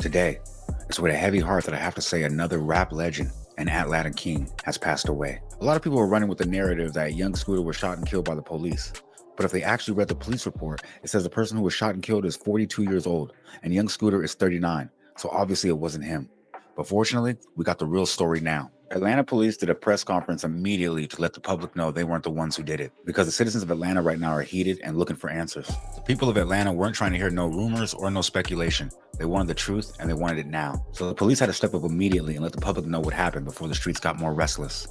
Today, it's with a heavy heart that I have to say another rap legend and Atlanta king has passed away. A lot of people are running with the narrative that young Scooter was shot and killed by the police. But if they actually read the police report, it says the person who was shot and killed is 42 years old and young Scooter is 39. So obviously it wasn't him. But fortunately, we got the real story now. Atlanta police did a press conference immediately to let the public know they weren't the ones who did it, because the citizens of Atlanta right now are heated and looking for answers. The people of Atlanta weren't trying to hear no rumors or no speculation. They wanted the truth and they wanted it now. So the police had to step up immediately and let the public know what happened before the streets got more restless.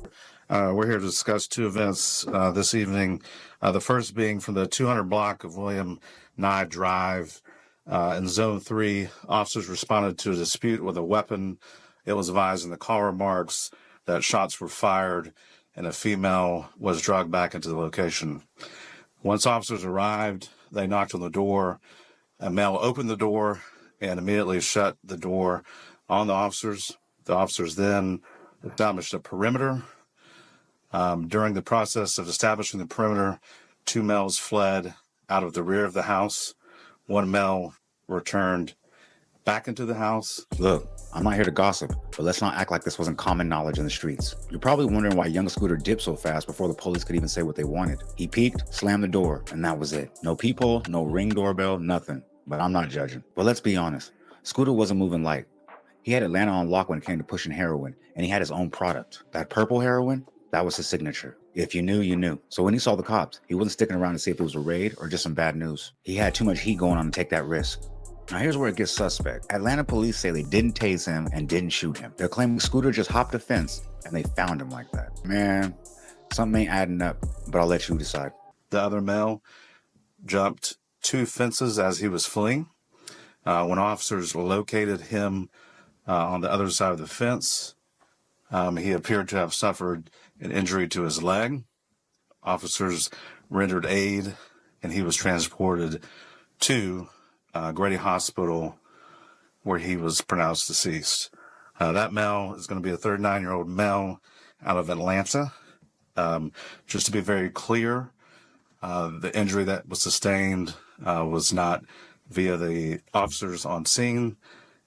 We're here to discuss two events this evening. The first being from the 200 block of William Nye Drive in Zone 3. Officers responded to a dispute with a weapon. It was advised in the call remarks that shots were fired and a female was dragged back into the location. Once officers arrived, they knocked on the door. A male opened the door and immediately shut the door on the officers. The officers then established a perimeter. During the process of establishing the perimeter, two males fled out of the rear of the house. One male returned back into the house. Look, I'm not here to gossip, but let's not act like this wasn't common knowledge in the streets. You're probably wondering why young Scooter dipped so fast before the police could even say what they wanted. He peeked, slammed the door, and that was it. No peephole, no ring doorbell, nothing. But I'm not judging. But let's be honest, Scooter wasn't moving light. He had Atlanta on lock when it came to pushing heroin, and he had his own product. That purple heroin, that was his signature. If you knew, you knew. So when he saw the cops, he wasn't sticking around to see if it was a raid or just some bad news. He had too much heat going on to take that risk. Now here's where it gets suspect. Atlanta police say they didn't tase him and didn't shoot him. They're claiming Scooter just hopped a fence and they found him like that. Man, something ain't adding up, but I'll let you decide. The other male jumped two fences as he was fleeing. When officers located him on the other side of the fence, he appeared to have suffered an injury to his leg. Officers rendered aid and he was transported to Grady Hospital, where he was pronounced deceased. That male is going to be a 39-year-old male out of Atlanta. Just to be very clear, the injury that was sustained was not via the officers on scene.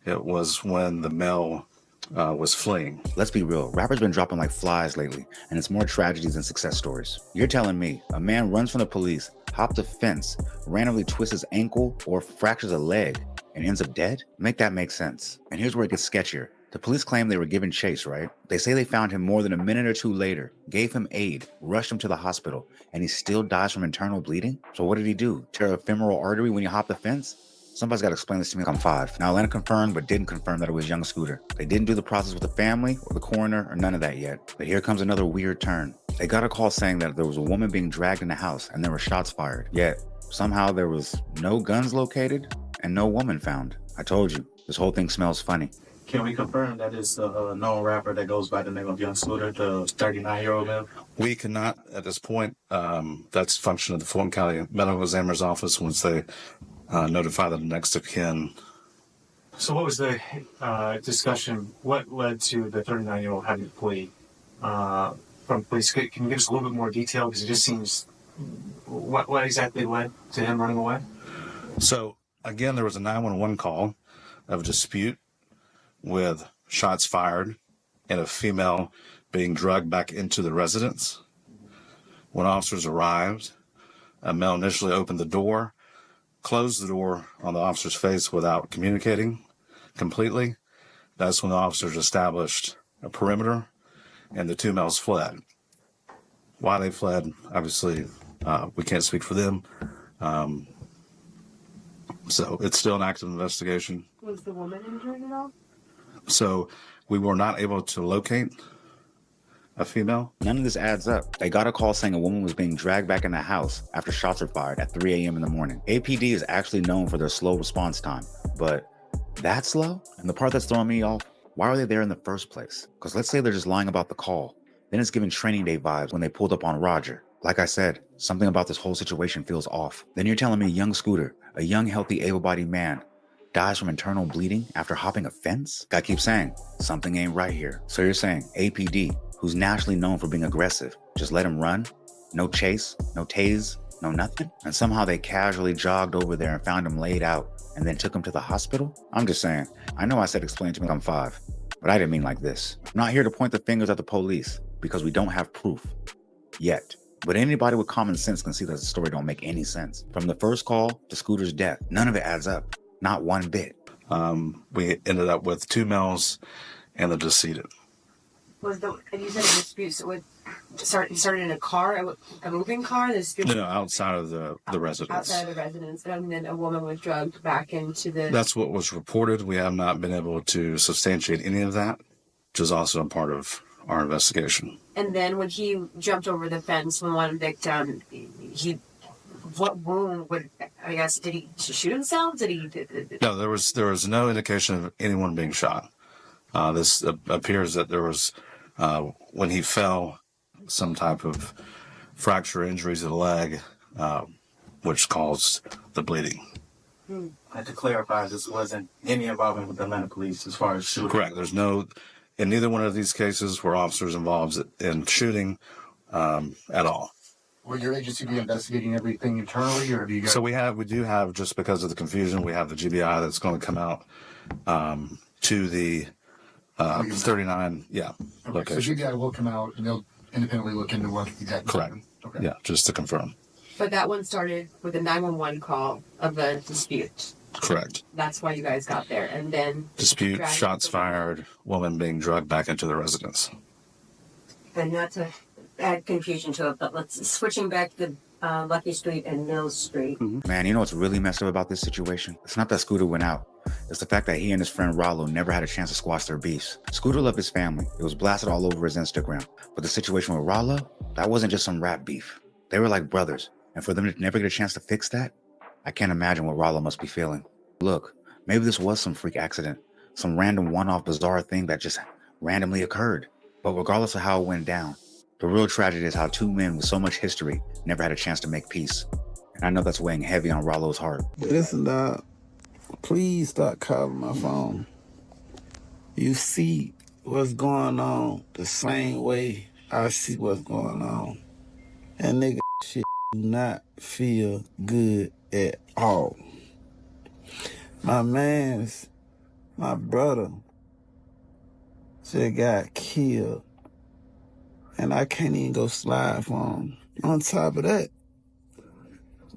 It was when the male was fleeing. Let's be real, rappers been dropping like flies lately, and it's more tragedies than success stories. You're telling me a man runs from the police, hopped a fence, randomly twists his ankle or fractures a leg, and ends up dead? Make that make sense. And here's where it gets sketchier. The police claim they were giving chase, right? They say they found him more than a minute or two later, gave him aid, rushed him to the hospital, and he still dies from internal bleeding? So what did he do? Tear a femoral artery when he hopped the fence? Somebody's got to explain this to me like I'm 5. Now, Atlanta confirmed but didn't confirm that it was young Scooter. They didn't do the process with the family or the coroner or none of that yet. But here comes another weird turn. They got a call saying that there was a woman being dragged in the house and there were shots fired. Yet, somehow there was no guns located and no woman found. I told you, this whole thing smells funny. Can we confirm that it's a known rapper that goes by the name of Young Scooter, the 39-year-old man? We cannot at this point. That's a function of the Fulton County Medical Examiner's Office once they notify the next of kin. So what was the discussion? What led to the 39-year-old having to plea from police? Can you give us a little bit more detail? Because it just seems, what exactly led to him running away? So, again, there was a 911 call of a dispute with shots fired and a female being dragged back into the residence. When officers arrived, a male initially opened the door, closed the door on the officer's face without communicating completely. That's when the officers established a perimeter and the two males fled. Why they fled, obviously, we can't speak for them. So it's still an active investigation. Was the woman injured at all? So we were not able to locate a female. None of this adds up. They got a call saying a woman was being dragged back in the house after shots were fired at 3 a.m. in the morning. APD is actually known for their slow response time, but that slow? And the part that's throwing me off, why are they there in the first place? Because let's say they're just lying about the call. Then it's giving training day vibes when they pulled up on Roger. Like I said, something about this whole situation feels off. Then you're telling me young Scooter, a young, healthy, able-bodied man, dies from internal bleeding after hopping a fence? I keep saying, something ain't right here. So you're saying APD, who's nationally known for being aggressive, just let him run? No chase, no tase, No nothing? And somehow they casually jogged over there and found him laid out and then took him to the hospital? I'm just saying, I know I said explain to me like I'm 5, but I didn't mean like this. I'm not here to point the fingers at the police because we don't have proof yet. But anybody with common sense can see that the story don't make any sense. From the first call to Scooter's death, none of it adds up. Not one bit. We ended up with 2 males and the decedent. And you said a dispute, so it started in a car, a moving car? The dispute No, outside of the residence. outside of the residence, and then a woman was drugged back into the... That's what was reported. We have not been able to substantiate any of that, which is also a part of our investigation. And then when he jumped over the fence when one victim, what wound would, I guess, did he shoot himself? No, there was no indication of anyone being shot. This appears that there was, when he fell, some type of fracture injuries to the leg, which caused the bleeding. And to clarify, this wasn't any involvement with the Atlanta police as far as shooting. Correct. There's no, in neither one of these cases were officers involved in shooting at all. Will your agency be investigating everything internally, or have you got... So we do have, just because of the confusion, we have the GBI that's going to come out to the 39, Okay, location. so GBI will come out and they'll independently look into what exactly Correct. happened. Okay. Yeah, just to confirm. But that one started with a 911 call of a dispute. Correct. That's why you guys got there, and then... Dispute, dragged shots the- fired, woman being drugged back into the residence. And not to add confusion to it, but let's switching back to Lucky Street and Mills Street. Man, you know what's really messed up about this situation? It's not that Scooter went out. It's the fact that he and his friend Rollo never had a chance to squash their beefs. Scooter loved his family. It was blasted all over his Instagram. But the situation with Rollo, that wasn't just some rap beef. They were like brothers. And for them to never get a chance to fix that, I can't imagine what Rollo must be feeling. Look, maybe this was some freak accident, some random one-off bizarre thing that just randomly occurred. But regardless of how it went down, the real tragedy is how 2 men with so much history never had a chance to make peace. And I know that's weighing heavy on Rollo's heart. Listen, dog, please stop calling my phone. You see what's going on the same way I see what's going on. And nigga, shit do not feel good at all. My brother just got killed. And I can't even go slide for him. On top of that,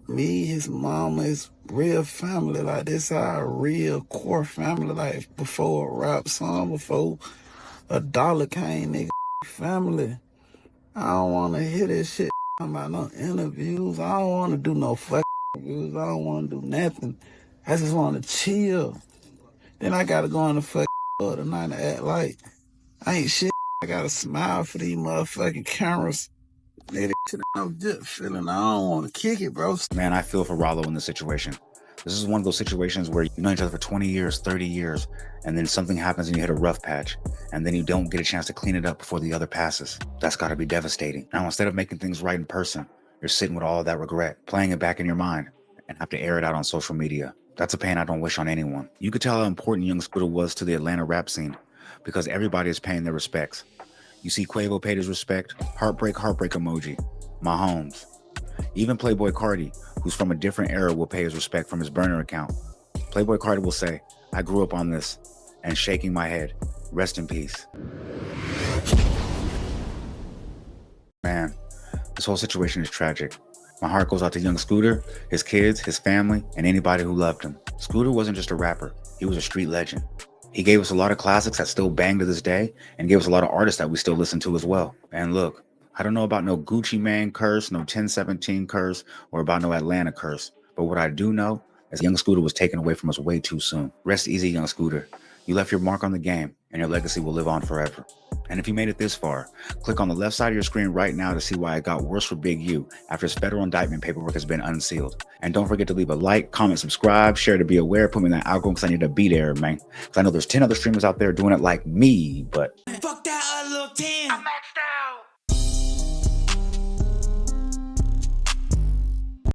me, his mama, his real family, like this our real core family, like before a rap song, before a dollar came, nigga, family. I don't wanna hear this shit about no interviews. I don't wanna do no fucking interviews. I don't wanna do nothing. I just wanna chill. Then I gotta go on the fucking tonight and act like I ain't shit. I gotta smile for these motherfucking cameras. Nigga, I'm just feeling I don't want to kick it, bro. Man, I feel for Rollo in this situation. This is one of those situations where you know each other for 20 years, 30 years, and then something happens and you hit a rough patch, and then you don't get a chance to clean it up before the other passes. That's gotta be devastating. Now, instead of making things right in person, you're sitting with all of that regret, playing it back in your mind, and have to air it out on social media. That's a pain I don't wish on anyone. You could tell how important young Scooter was to the Atlanta rap scene, because everybody is paying their respects. You see Quavo paid his respect, heartbreak emoji, Mahomes. Even Playboy Cardi, who's from a different era, will pay his respect from his burner account. Playboy Cardi will say, I grew up on this, and shaking my head, rest in peace. Man, this whole situation is tragic. My heart goes out to young Scooter, his kids, his family, and anybody who loved him. Scooter wasn't just a rapper, he was a street legend. He gave us a lot of classics that still bang to this day, and gave us a lot of artists that we still listen to as well. And look, I don't know about no Gucci Mane curse, no 1017 curse, or about no Atlanta curse. But what I do know is young Scooter was taken away from us way too soon. Rest easy, young Scooter. You left your mark on the game, and your legacy will live on forever. And if you made it this far, click on the left side of your screen right now to see why it got worse for Big U after his federal indictment paperwork has been unsealed. And don't forget to leave a like, comment, subscribe, share to be aware, put me in that algorithm because I need to be there, man. Because I know there's 10 other streamers out there doing it like me, but... Fuck that little 10.